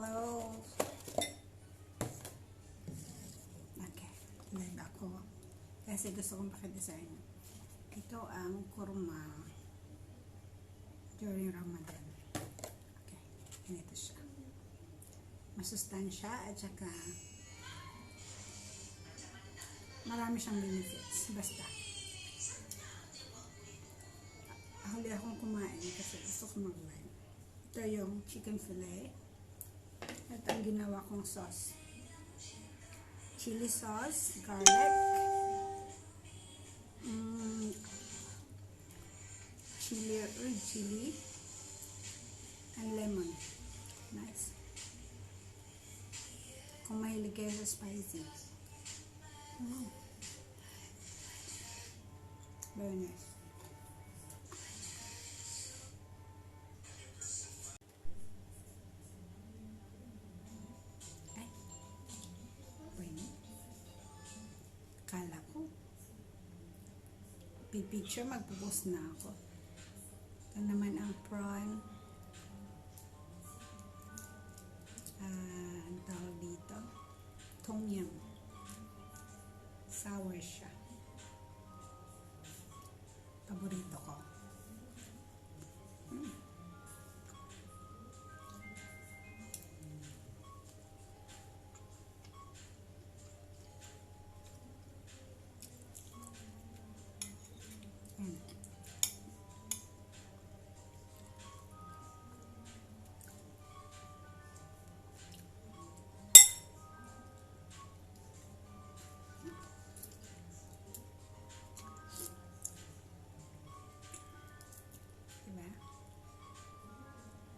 Hello! Okay, live ako. Kasi gusto kong pakidesign. Ito ang kurma during Ramadan. Okay, ganito siya. Masustansya at saka marami siyang benefits. Basta. Huli akong kumain kasi gusto ko mag-live. Ito yung chicken fillet. At ang ginawa kong sauce. Chili sauce, garlic, chili, and lemon. Nice. Kung mahilig kayo sa spicy. Very nice. Kala ko pipicture, magpo-post na ako. Ito naman ang prawn